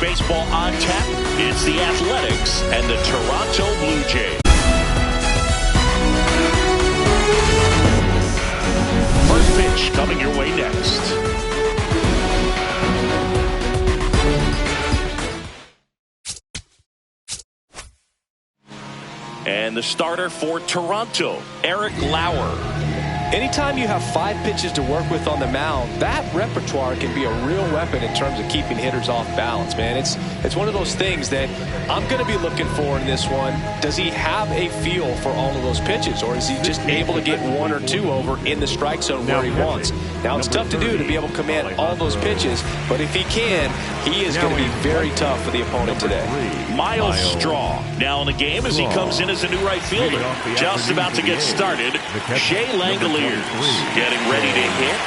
Baseball on tap. It's the Athletics and the Toronto Blue Jays. First pitch coming your way next. And the starter for Toronto, Eric Lauer. Anytime you have 5 pitches to work with on the mound, that repertoire can be a real weapon in terms of keeping hitters off balance, man. It's one of those things that I'm going to be looking for in this one. Does he have a feel for all of those pitches, or is he just able to get 1 or 2 over in the strike zone where he wants? Now, it's tough to do to be able to command all those pitches, but if he can, he is going to be very tough for the opponent today. Miles Straw now in the game as he comes in as a new right fielder. Just about to get started, Shea Langoliers getting ready to hit.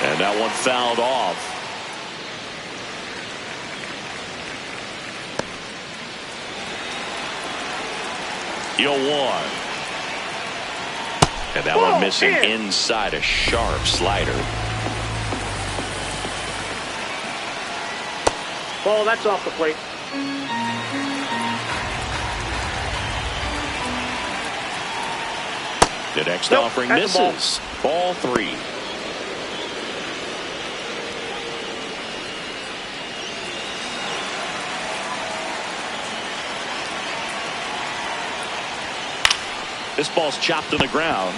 And that one fouled off. Yo, 1. And that one missing inside, a sharp slider. Ball, that's off the plate. The next offering misses. Ball 3. This ball's chopped on the ground.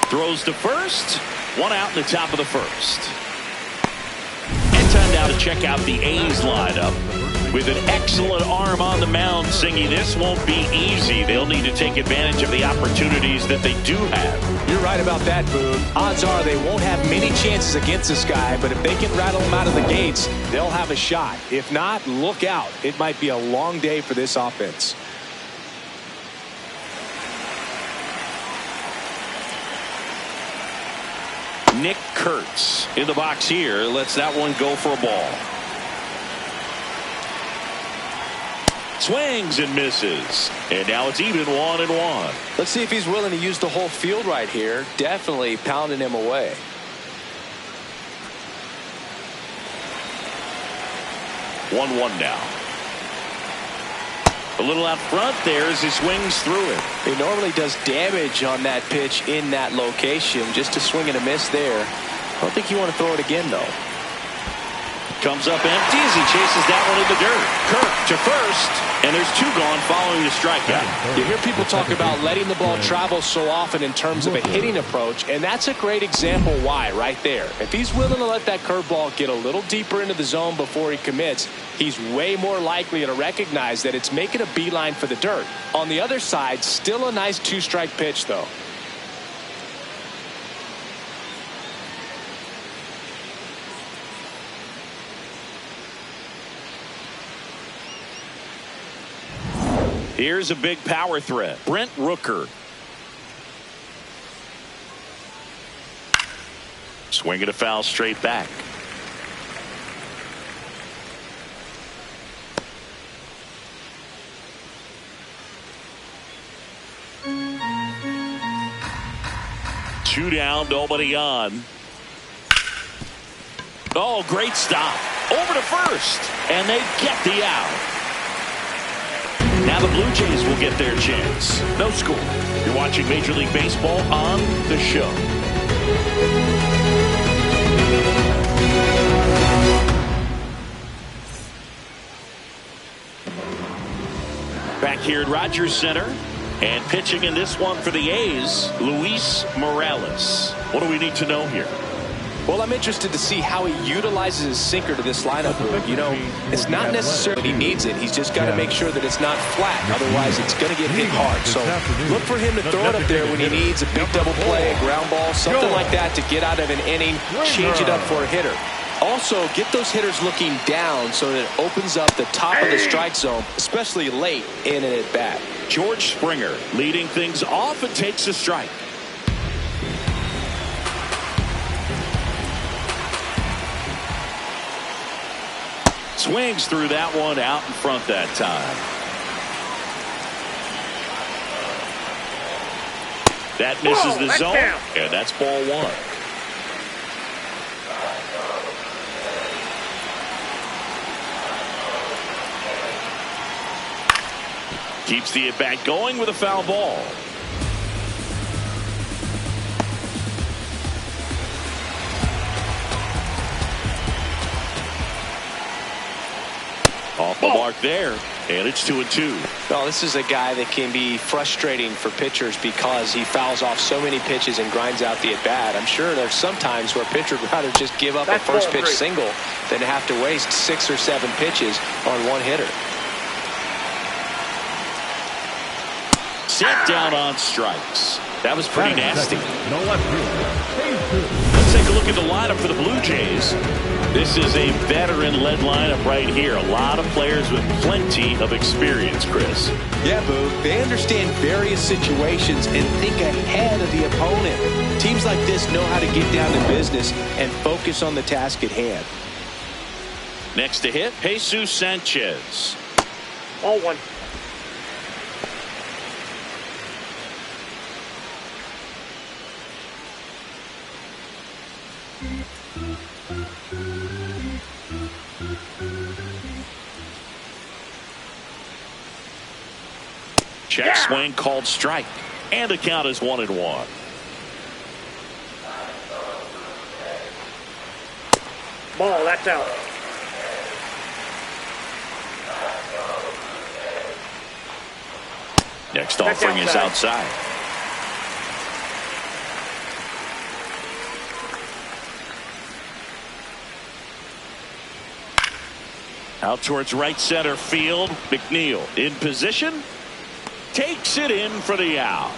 Throws to first. 1 out in the top of the first. And time now to check out the A's lineup. With an excellent arm on the mound, Singy, this won't be easy. They'll need to take advantage of the opportunities that they do have. You're right about that, Boone. Odds are they won't have many chances against this guy, but if they can rattle him out of the gates, they'll have a shot. If not, look out. It might be a long day for this offense. Nick Kurtz in the box here. Lets that one go for a ball. Swings and misses. And now it's even 1-1. Let's see if he's willing to use the whole field right here. Definitely pounding him away. One now. A little out front there as he swings through it. He normally does damage on that pitch in that location. Just to swing and a miss there. I don't think you want to throw it again, though. Comes up empty as he chases that one in the dirt. Kirk to first, and there's 2 gone following the strikeout. You hear people talk about letting the ball travel so often in terms of a hitting approach, and that's a great example why right there. If he's willing to let that curveball get a little deeper into the zone before he commits, he's way more likely to recognize that it's making a beeline for the dirt. On the other side, still a nice 2-strike pitch, though. Here's a big power threat. Brent Rooker. Swinging a foul straight back. Two down, nobody on. Oh, great stop. Over to first. And they get the out. Now the Blue Jays will get their chance. No score. You're watching Major League Baseball on the show. Back here at Rogers Center. And pitching in this one for the A's, Luis Morales. What do we need to know here? Well, I'm interested to see how he utilizes his sinker to this lineup. You know, it's not necessarily he needs it. He's just got to make sure that it's not flat. Otherwise, it's going to get hit hard. So look for him to throw it up there when he needs a big double play, a ground ball, something like that to get out of an inning, change it up for a hitter. Also, get those hitters looking down so that it opens up the top of the strike zone, especially late in an at-bat. George Springer leading things off and takes a strike. Swings through that one out in front that time. That misses the zone, and that's ball 1. Keeps the at-bat going with a foul ball. Off the mark there, and it's 2-2. Well, this is a guy that can be frustrating for pitchers because he fouls off so many pitches and grinds out the at-bat. I'm sure there's some times where a pitcher would rather just give up a first pitch single than to have to waste 6 or 7 pitches on one hitter. Set down on strikes. That was pretty nasty. Let's take a look at the lineup for the Blue Jays. This is a veteran-led lineup right here. A lot of players with plenty of experience, Chris. Yeah, Boo. They understand various situations and think ahead of the opponent. Teams like this know how to get down to business and focus on the task at hand. Next to hit, Jesus Sanchez. 0-1. Check swing called strike. And the count is 1-1. Ball, that's out. Next offering is outside. Out towards right center field. McNeil in position. Takes it in for the out.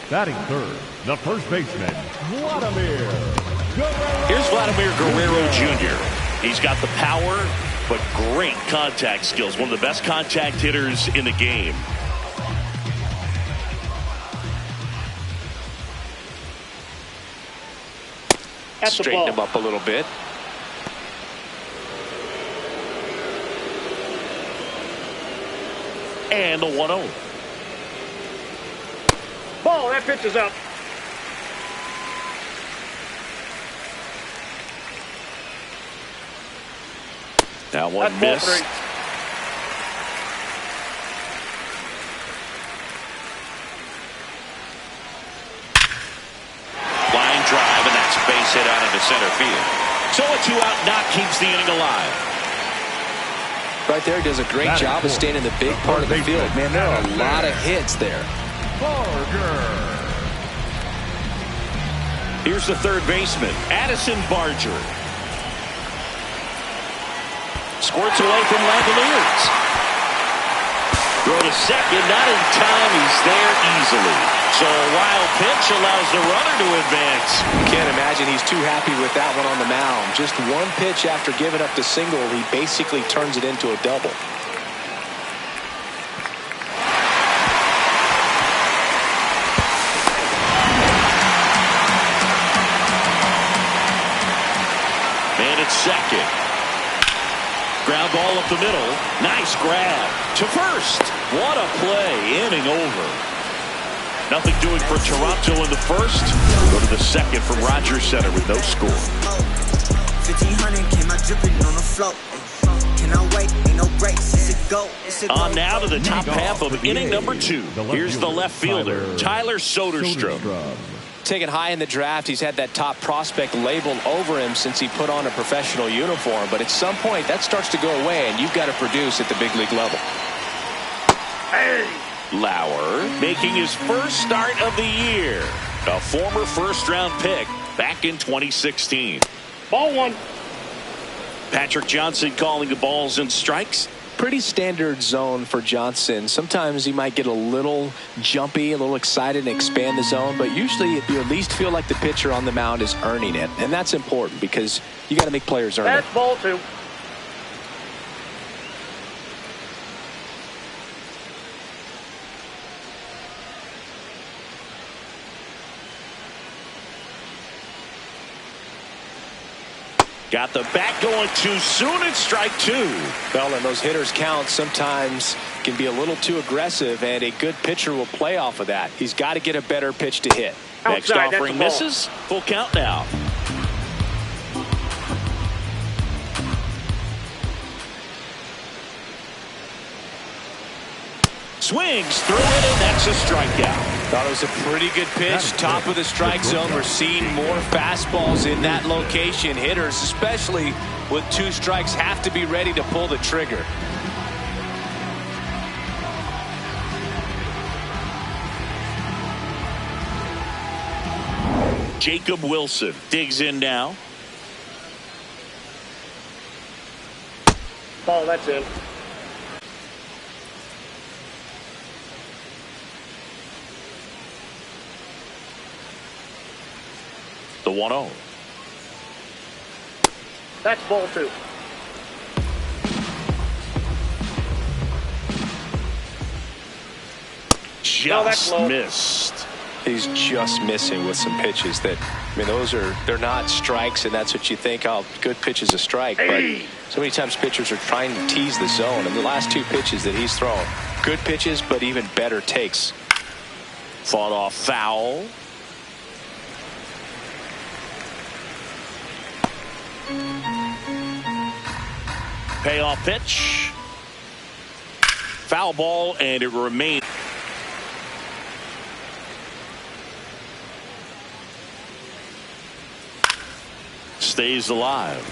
Batting third, the first baseman, Vladimir Guerrero. Here's Vladimir Guerrero Jr. He's got the power, but great contact skills. One of the best contact hitters in the game. Straighten him up a little bit. And the 1-0. Ball, that pitch is up. That one That's missed. Line drive, and that's a base hit out into center field. So a 2-out knock keeps the inning alive. Right there, he does a great job of staying in the big part of the field. Man, there are a lot of hits there. Here's the third baseman, Addison Barger. Squirts away from Langoliers. Throw to second, not in time. He's there easily. So a wild pitch allows the runner to advance. Can't imagine he's too happy with that one on the mound. Just one pitch after giving up the single, he basically turns it into a double. Man at second. Ground ball up the middle. Nice grab to first. What a play. Inning over. Nothing doing for Toronto in the first. Go to the second from Rogers Center with no score. 1500 came out dripping on the float. Can I wait? Ain't no breaks. It's a go. On now to the top half of inning number 2. Here's the left fielder, Tyler Soderstrom. Taken high in the draft, he's had that top prospect labeled over him since he put on a professional uniform. But at some point, that starts to go away, and you've got to produce at the big league level. Lauer making his first start of the year. A former first-round pick back in 2016. Ball 1. Patrick Johnson calling the balls and strikes. Pretty standard zone for Johnson. Sometimes he might get a little jumpy, a little excited and expand the zone, but usually you at least feel like the pitcher on the mound is earning it, and that's important because you got to make players earn it. That's ball 2. Got the bat going too soon at strike 2. Well, and those hitters count sometimes can be a little too aggressive, and a good pitcher will play off of that. He's got to get a better pitch to hit. Next Outside, offering misses. Full count now. Swings through it, and that's a strikeout. Thought it was a pretty good pitch. Top of the strike zone. We're seeing more fastballs in that location. Hitters, especially with 2 strikes, have to be ready to pull the trigger. Jacob Wilson digs in now. Ball, that's in. The 1-0. That's ball 2. Just missed. He's just missing with some pitches that, I mean, they're not strikes, and that's what you think. Oh, good pitch is a strike. But so many times pitchers are trying to tease the zone, and the last 2 pitches that he's thrown, good pitches, but even better takes. Fought off foul. Payoff pitch. Foul ball, and it remains. Stays alive.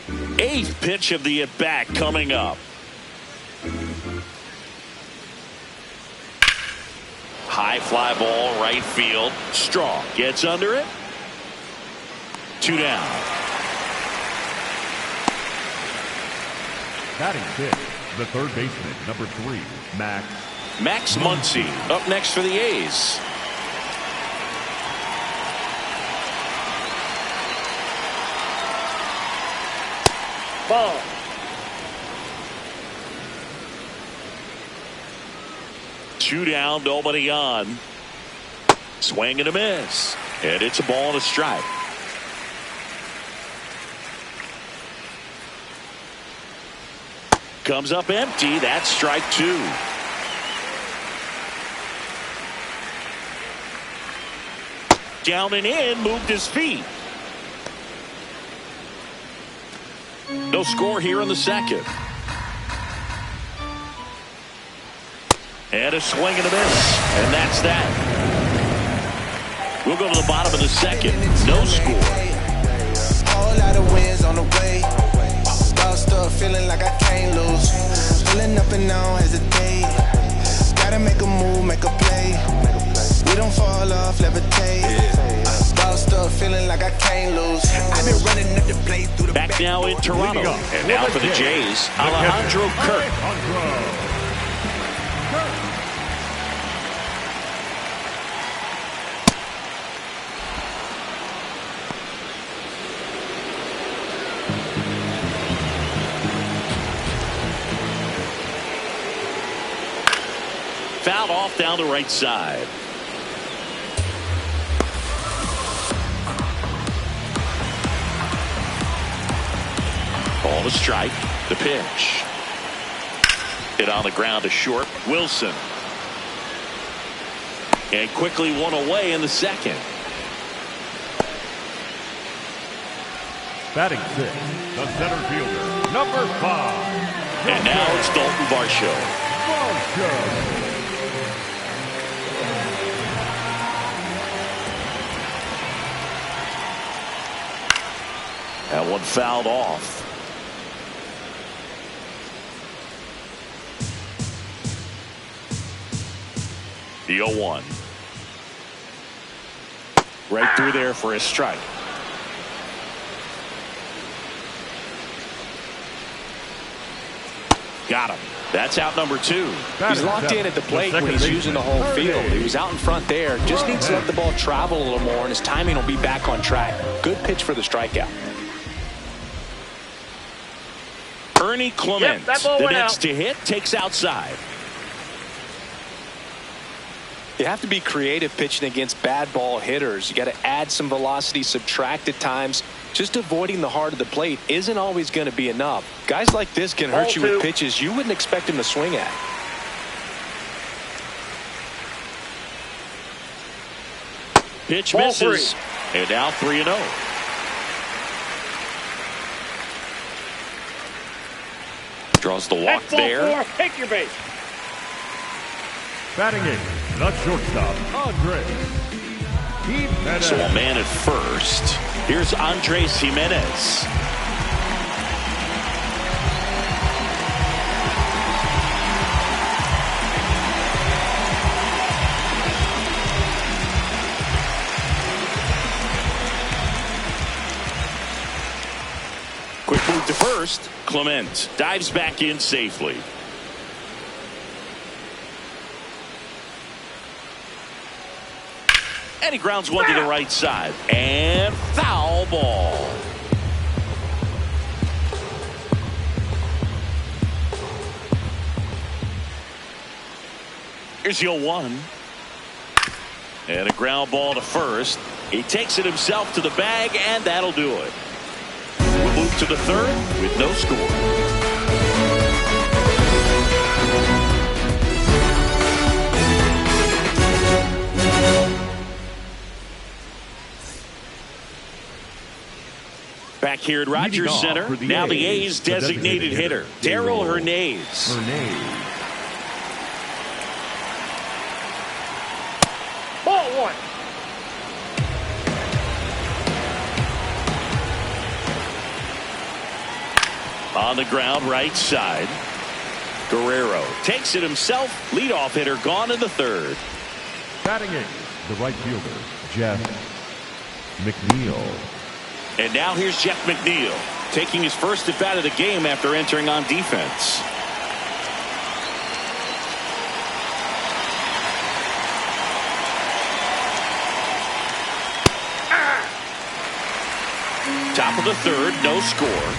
8th pitch of the at-bat coming up. High fly ball, right field. Strong gets under it. 2 down. Batting 5th, the third baseman, number 3, Max Muncy up next for the A's. Ball. Two down, nobody on. Swing and a miss. And it's a ball and a strike. Comes up empty. That's strike 2. Down and in, moved his feet. No score here in the second. And a swing and a miss. And that's that. We'll go to the bottom of the second. No score. Whole lot of wins on the way. Lost up, feeling like I can't lose. Pulling up and I don't hesitate. Gotta make a move, make a play. We don't fall off, levitate. Lost up, feeling like I can't lose. I've been running up the plate through the back now in Toronto. And now for the Jays, Alejandro Kirk. Fouled off down the right side. Ball to strike. The pitch. Hit on the ground to short. Wilson. And quickly one away in the second. Batting 6th, the center fielder, number 5. And now it's Dalton Varsho. That one fouled off. The 0-1. Right through there for a strike. Got him. That's out number 2. He's locked in at the plate when he's using the whole field. He was out in front there. Just needs to let the ball travel a little more, and his timing will be back on track. Good pitch for the strikeout. Ernie Clement, the next to hit, takes outside. You have to be creative pitching against bad ball hitters. You got to add some velocity, subtract at times. Just avoiding the heart of the plate isn't always going to be enough. Guys like this can hurt you with pitches you wouldn't expect him to swing at. Pitch misses. And now 3-0. Draws the walk That's ball there. 4. Take your base. Batting in, the shortstop, Andres Jimenez. So a man at first. Here's Andres Jimenez. Quick move to first. Clement dives back in safely. And he grounds one to the right side. And foul ball. Here's the 0-1. And a ground ball to first. He takes it himself to the bag, and that'll do it. We'll move to the third with no score. Back here at Rogers Center, now the A's designated hitter, Darrell Hernandez. Ball 1. On the ground, right side. Guerrero takes it himself. Leadoff hitter gone in the third. Batting in, the right fielder, Jeff McNeil. And now here's Jeff McNeil, taking his first at bat of the game after entering on defense. Top of the third, no score.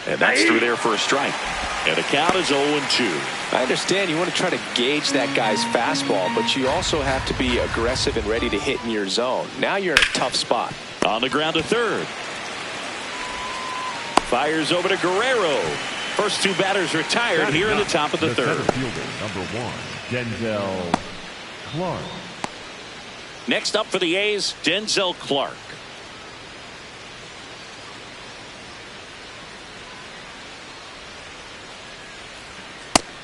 And that's through there for a strike. And the count is 0-2. I understand you want to try to gauge that guy's fastball, but you also have to be aggressive and ready to hit in your zone. Now you're in a tough spot. On the ground to third. Fires over to Guerrero. First two batters retired here in the top of the third. Center fielder, number 1, Denzel Clark. Next up for the A's, Denzel Clark.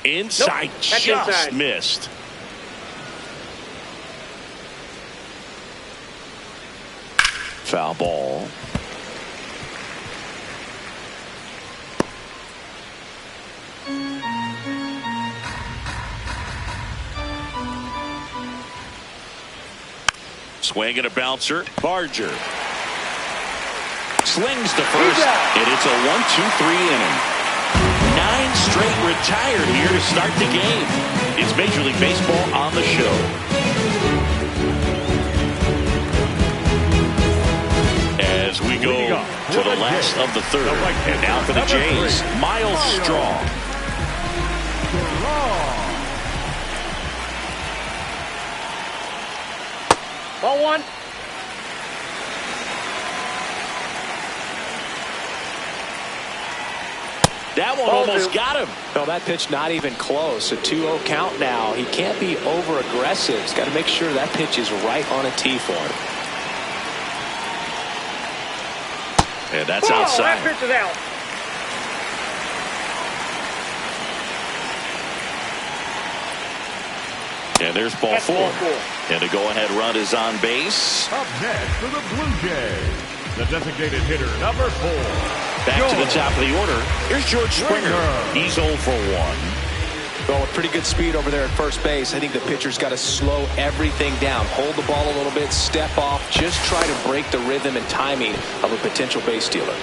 Inside, Nope, just inside. missed. Foul ball. Swing and a bouncer. Barger slings to first, and it's a 1-2-3 inning. 9 straight retired here to start the game. It's Major League Baseball on the show. As we go to the last of the third. And now for the Jays, Miles Strong. Ball 1. That one Ball almost 2. got him. No, that pitch not even close. A 2-0 count now. He can't be over aggressive. He's got to make sure that pitch is right on a tee for him. And that's Ball, outside. that pitch is out. And there's ball That's 4. ball 4. And the go-ahead run is on base. Up next for the Blue Jays, the designated hitter, number 4. Back to the top of the order. Here's George Springer. He's 0 for 1. Well, with pretty good speed over there at first base, I think the pitcher's got to slow everything down. Hold the ball a little bit, step off, just try to break the rhythm and timing of a potential base stealer.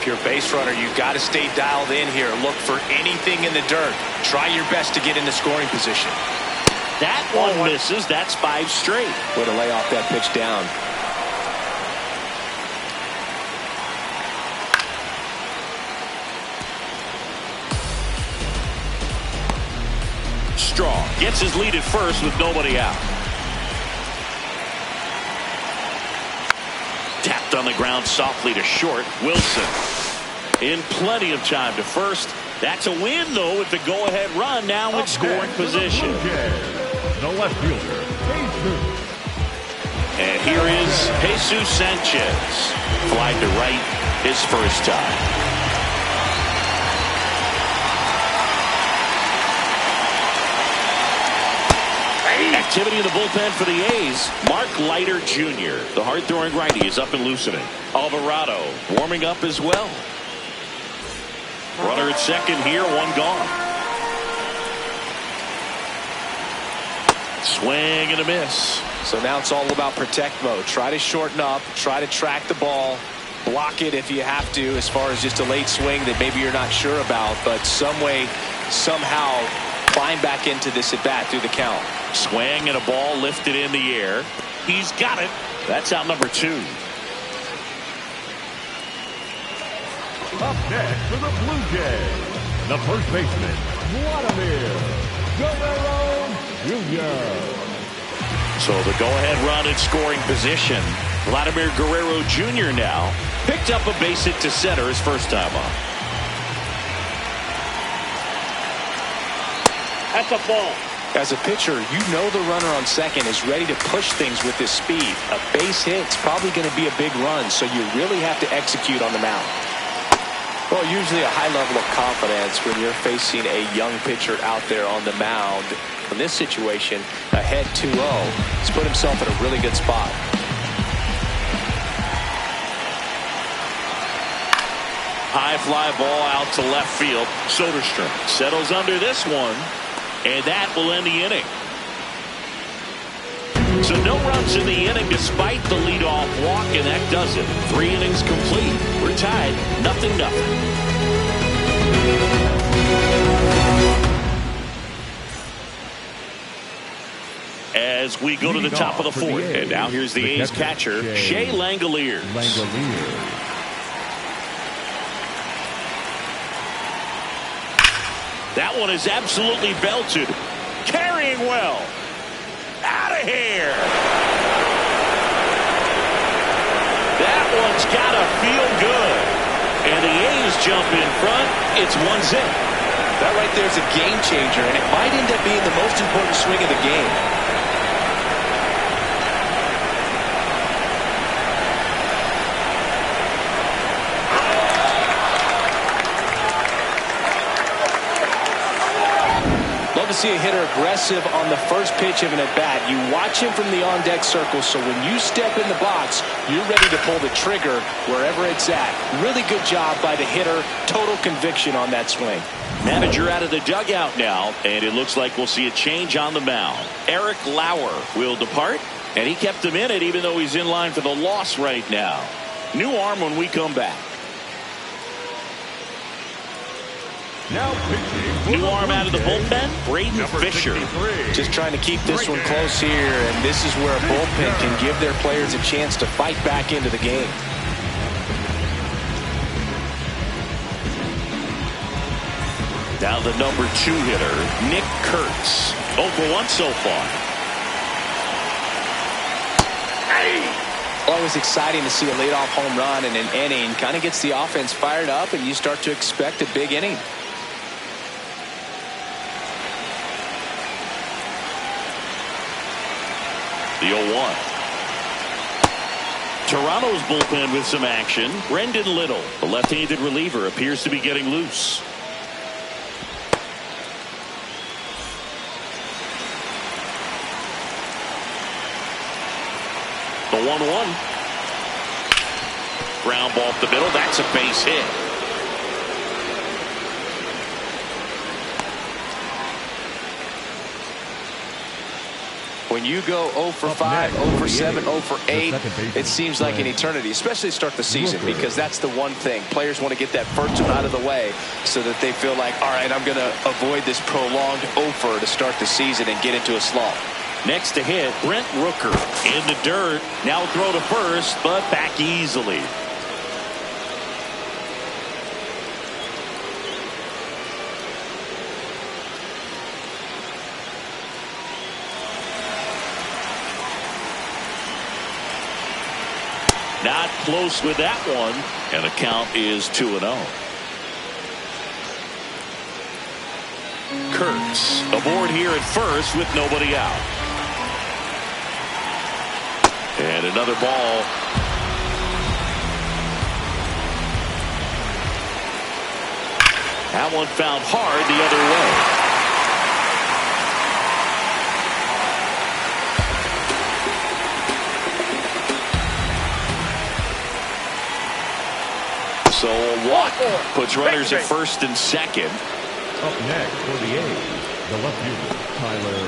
If you're a base runner, you've got to stay dialed in here. Look for anything in the dirt. Try your best to get in the scoring position. That one misses. That's 5 straight. Way to lay off that pitch down. Strong gets his lead at first with nobody out. Tapped on the ground softly to short. Wilson in plenty of time to first. That's a win, though, with the go-ahead run now in scoring position. The left fielder, Jesus. And here is Jesus Sanchez. Fly to right. his first time. Activity in the bullpen for the A's. Mark Leiter Jr., the hard-throwing righty, is up and loosening. Alvarado warming up as well. Runner at second here, one gone. Swing and a miss. So now it's all about protect mode. Try to shorten up, try to track the ball, block it if you have to, as far as just a late swing that maybe you're not sure about, but some way, somehow climb back into this at bat through the count. Swing and a ball lifted in the air. He's got it. That's out number 2. Up next for the Blue Jays, the first baseman, Vladimir Guerrero Jr. So the go-ahead run in scoring position. Vladimir Guerrero Jr. now picked up a base hit to center his first time up. That's a ball. As a pitcher, you know the runner on second is ready to push things with his speed. A base hit's probably going to be a big run, so you really have to execute on the mound. Well, usually a high level of confidence when you're facing a young pitcher out there on the mound. In this situation, ahead 2-0, he's put himself in a really good spot. High fly ball out to left field. Soderstrom settles under this one, and that will end the inning. So no runs in the inning despite the leadoff walk, and that does it. 3 innings complete. We're tied 0-0. As we go to the top of the 4th, and now here's the A's catcher, Shea Langoliers. That one is absolutely belted. Carrying well. Out of here. That one's got to feel good. And the A's jump in front. It's 1-0. That right there is a game changer, and it might end up being the most important swing of the game. To see a hitter aggressive on the first pitch of an at-bat. You watch him from the on-deck circle, so when you step in the box, you're ready to pull the trigger wherever it's at. Really good job by the hitter. Total conviction on that swing. Manager out of the dugout now, and it looks like we'll see a change on the mound. Eric Lauer will depart, and he kept him in it even though he's in line for the loss right now. New arm when we come back. Now pitching. New arm out of the bullpen, Braden Fisher. Just trying to keep this one close here, and this is where a bullpen can give their players a chance to fight back into the game. Now the number 2 hitter, Nick Kurtz. 0 for 1 so far. Always exciting to see a leadoff home run in an inning. Kind of gets the offense fired up, and you start to expect a big inning. The 0-1. Toronto's bullpen with some action. Brendan Little, the left-handed reliever, appears to be getting loose. The 1-1. Ground ball up the middle. That's a base hit. When you go 0 for 5, 0 for 7, 0 for 8, it seems like an eternity, especially to start the season, because that's the one thing. Players want to get that first one out of the way so that they feel like, all right, I'm going to avoid this prolonged 0-fer to start the season and get into a slump. Next to hit, Brent Rooker in the dirt. Now throw to first, but back easily. Not close with that one, and the count is 2-0. Kurtz aboard here at first with nobody out. And another ball. That one found hard the other way. So a walk puts runners at first and second. Up next for the A's, the left fielder, Tyler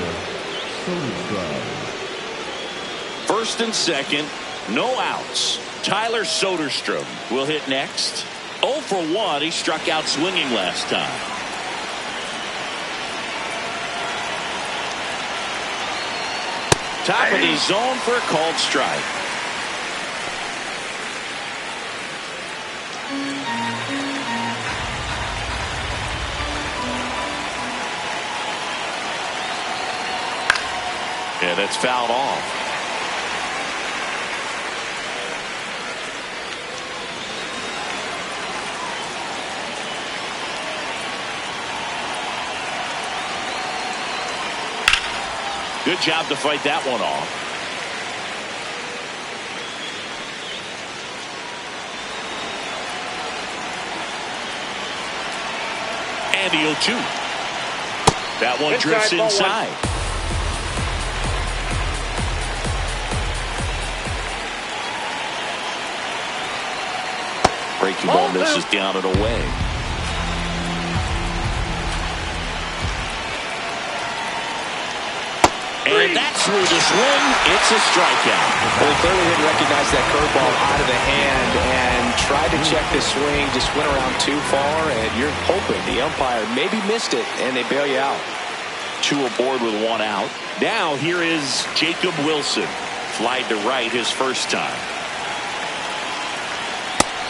Soderstrom. First and second, no outs. Tyler Soderstrom will hit next. 0 for 1. He struck out swinging last time. Top of the zone for a called strike. Yeah, that's fouled off. Good job to fight that one off. And the 0-2. That one drifts inside. Breaking ball misses down and away. And that's through the swing. It's a strikeout. Well, he clearly didn't recognize that curveball out of the hand and tried to check the swing. Just went around too far, and you're hoping the umpire maybe missed it, and they bail you out. 2 aboard with 1 out. Now here is Jacob Wilson. Flied to right his first time.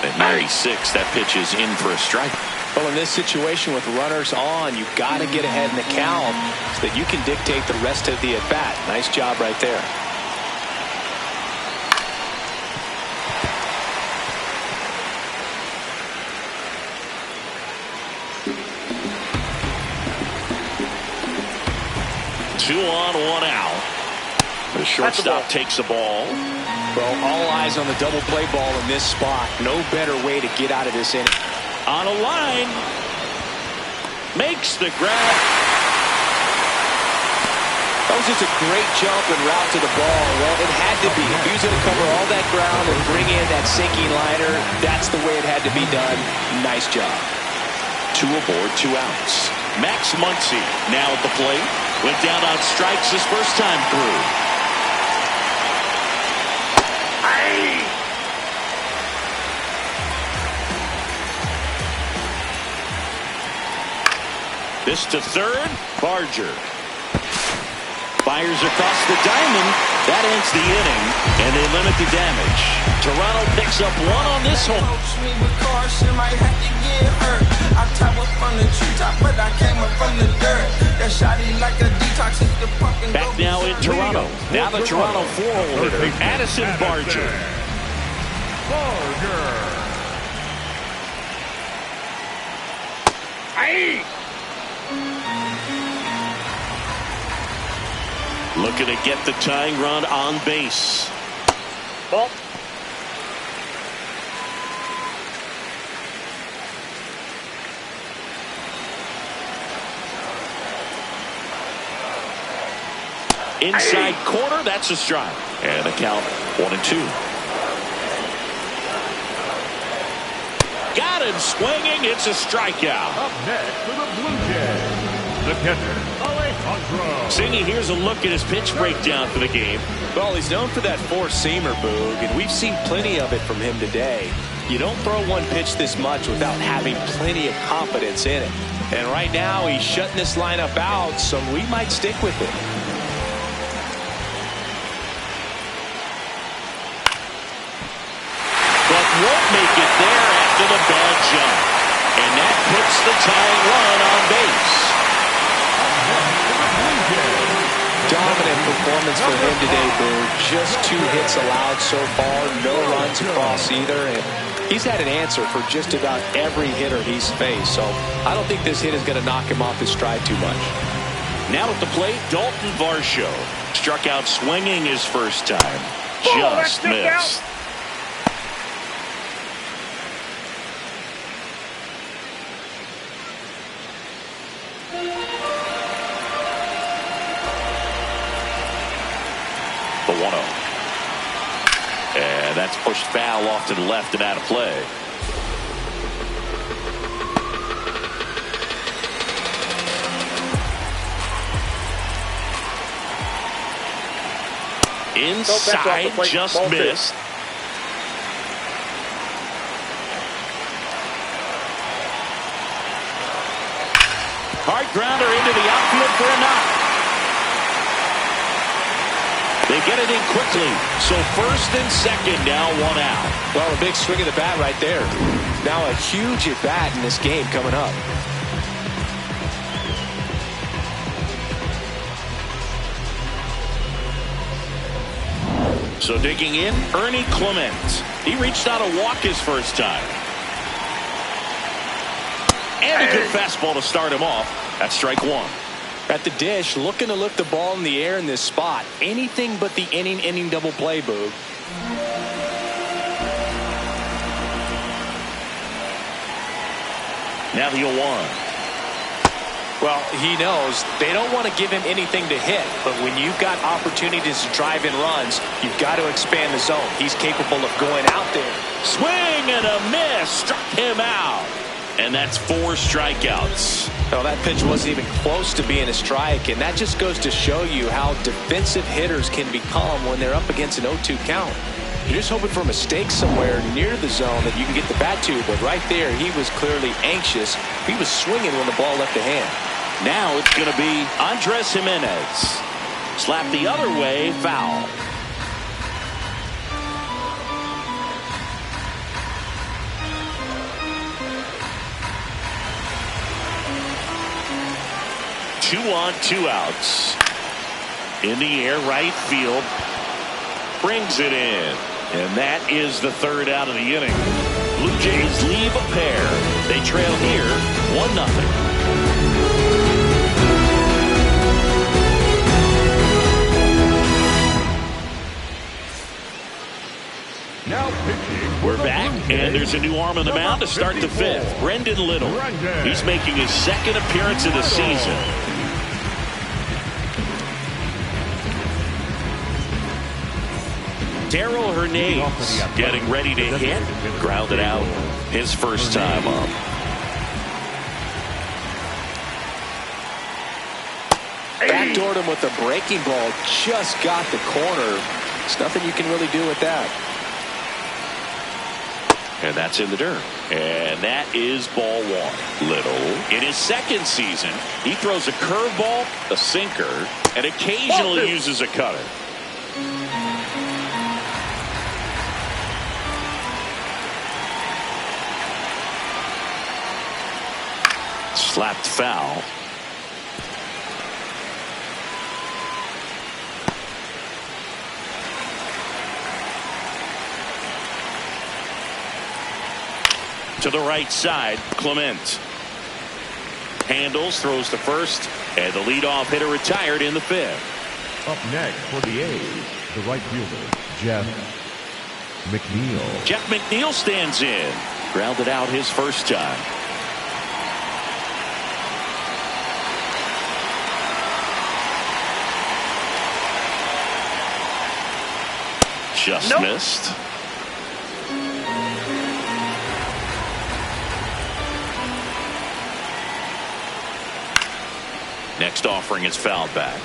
At 96, that pitch is in for a strike. Well, in this situation with runners on, you've got to get ahead in the count so that you can dictate the rest of the at-bat. Nice job right there. Two on, 1 out. The shortstop takes the ball. Well, all eyes on the double play ball in this spot. No better way to get out of this inning. On a line. Makes the grab. That was just a great jump and route to the ball. Well, it had to be. If he was going to cover all that ground and bring in that sinking liner, that's the way it had to be done. Nice job. 2 aboard, 2 outs. Max Muncy now at the plate. Went down on strikes his first time through. This to third. Barger fires across the diamond. That ends the inning, and they limit the damage. Toronto picks up 1 on this home. Back now in Toronto. Now the Toronto 4-hole hitter, Addison Barger. Looking to get the tying run on base. Ball. Inside corner, that's a strike. And a count 1-2. Got him swinging, it's a strikeout. Up next for the Blue Jays, the catcher, Alejandro. Singy, here's a look at his pitch breakdown for the game. Well, he's known for that four-seamer, Boog, and we've seen plenty of it from him today. You don't throw one pitch this much without having plenty of confidence in it. And right now, he's shutting this lineup out, so we might stick with it. But won't make it there after the bad jump. And that puts the tying run on base. Dominant performance for him today, Boog. Just 2 hits allowed so far, no runs across either, and he's had an answer for just about every hitter he's faced, so I don't think this hit is going to knock him off his stride too much. Now at the plate, Dalton Varsho. Struck out swinging his first time. Just missed. The 1-0. And that's pushed foul off to the left and out of play. Inside, just missed. Hard grounder into the outfield for a knock. They get it in quickly. So first and second, now 1 out. Well, a big swing of the bat right there. Now a huge at bat in this game coming up. So digging in, Ernie Clement. He reached out a walk his first time. And a good fastball to start him off. That's strike 1. At the dish, looking to lift the ball in the air in this spot. Anything but the inning double play, Boog. Now the 0-1. Well, he knows they don't want to give him anything to hit, but when you've got opportunities to drive in runs, you've got to expand the zone. He's capable of going out there. Swing and a miss. Struck him out. And that's 4 strikeouts. Well, that pitch wasn't even close to being a strike, and that just goes to show you how defensive hitters can become when they're up against an 0-2 count. You're just hoping for a mistake somewhere near the zone that you can get the bat to, but right there, he was clearly anxious. He was swinging when the ball left the hand. Now it's going to be Andres Jimenez. Slap the other way, foul. Two on, 2 outs. In the air, right field. Brings it in. And that is the 3rd out of the inning. Blue Jays leave a pair. They trail here 1-0. Now pitching. We're back, and there's a new arm on the mound to start the 5th. Brendan Little. He's making his 2nd appearance of the season. Darryl Hernandez getting ready to hit. Grounded out his first time up. Backdoored him with a breaking ball. Just got the corner. There's nothing you can really do with that. And that's in the dirt. And that is ball 1. Little, in his 2nd season, he throws a curveball, a sinker, and occasionally uses a cutter. Slapped foul. To the right side, Clement. Handles, throws to first, and the leadoff hitter retired in the 5th. Up next for the A's, the right fielder, Jeff McNeil. Jeff McNeil stands in. Grounded out his first time. Just missed. Next offering is fouled back.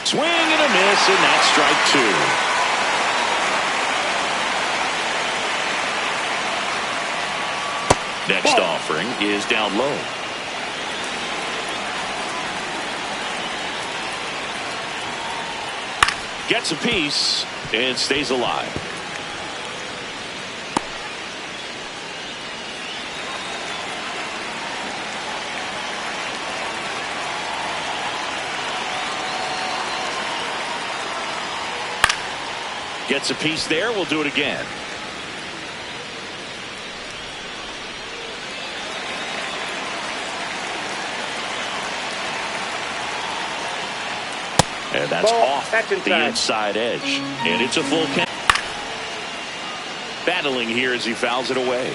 Swing and a miss, and that's strike 2. Next offering is down low. Gets a piece and stays alive. Gets a piece there. We'll do it again. And that's off the inside edge. And it's a full count. Battling here as he fouls it away.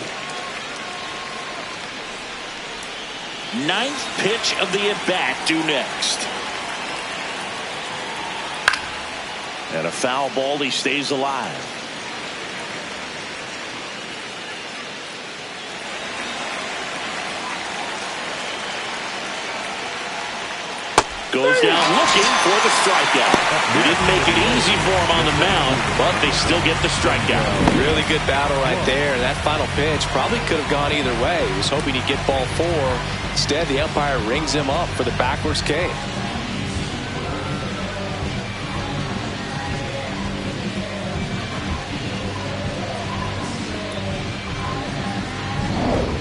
Ninth pitch of the at-bat due next. And a foul ball. He stays alive. Goes down looking for the strikeout. He didn't make it easy for him on the mound, but they still get the strikeout. Really good battle right there. That final pitch probably could have gone either way. He was hoping he'd get ball 4. Instead, the umpire rings him up for the backwards K.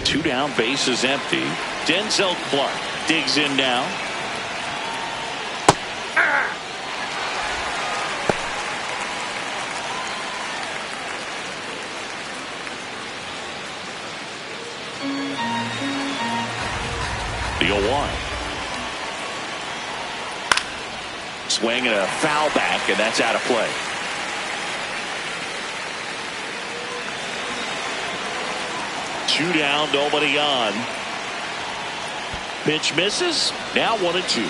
Two down, base is empty. Denzel Clark digs in now. The 0-1. Swing and a foul back, and that's out of play. Two down, nobody on. Pitch misses. Now 1-2.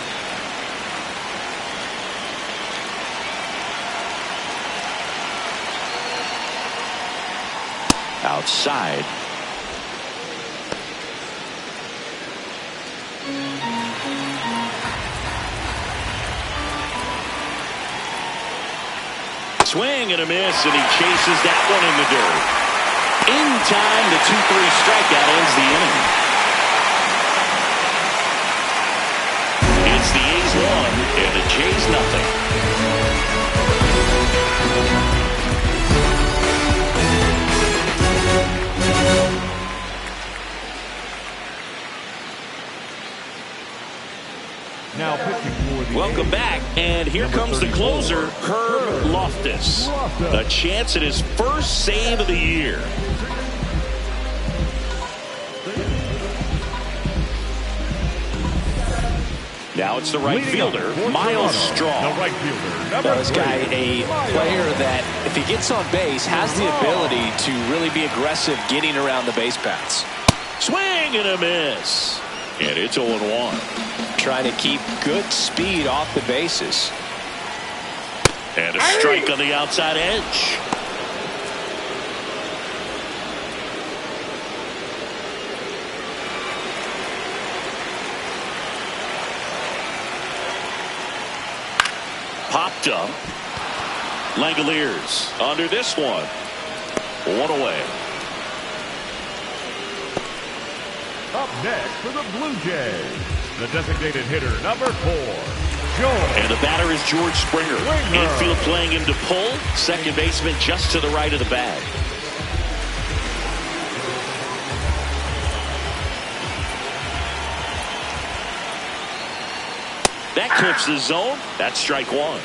Outside. Swing and a miss, and he chases that one in the dirt. In time, the 2-3 strikeout ends the inning. It's the A's 1 and the Jays nothing. Now pitching for the Welcome A's. back, and here comes the closer, Herb Loftus. A chance at his first save of the year. Now it's the right fielder, Miles Strong. The right fielder, number This guy, a player that, if he gets on base, has the ability to really be aggressive getting around the base paths. Swing and a miss. And it's 0-1. Trying to keep good speed off the bases. And a strike on the outside edge. Popped up. Langoliers under this one. One away. Up next for the Blue Jays, the designated hitter, number 4, George. And the batter is George Springer. Infield playing him to pull. Second baseman just to the right of the bag. That clips the zone. That's strike 1.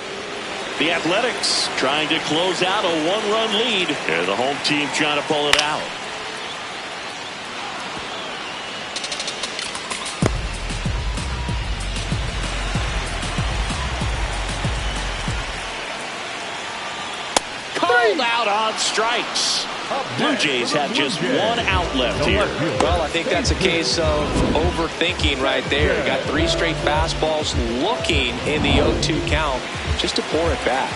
The Athletics trying to close out a 1-run lead. And the home team trying to pull it out. Called out on strikes. Blue Jays have just one out left here. Well, I think that's a case of overthinking right there. Got 3 straight fastballs looking in the 0-2 count just to pour it back.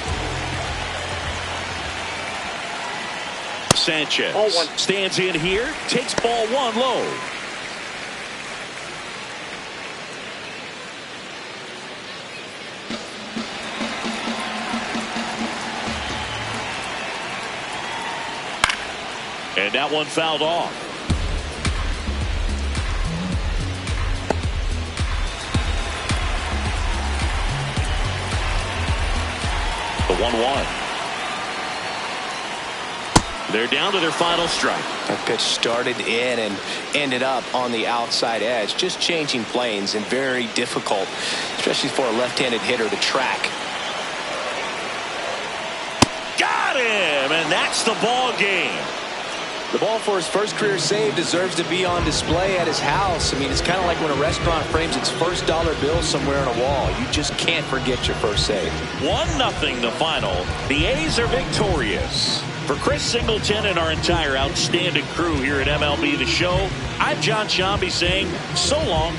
Sanchez stands in here, takes ball 1 low. And that one fouled off. The 1-1. They're down to their final strike. That pitch started in and ended up on the outside edge. Just changing planes and very difficult, especially for a left-handed hitter to track. Got him, and that's the ball game. The ball for his first career save deserves to be on display at his house. I mean, it's kind of like when a restaurant frames its first dollar bill somewhere on a wall. You just can't forget your first save. 1-0 the final. The A's are victorious. For Chris Singleton and our entire outstanding crew here at MLB The Show, I'm John Shambi saying so long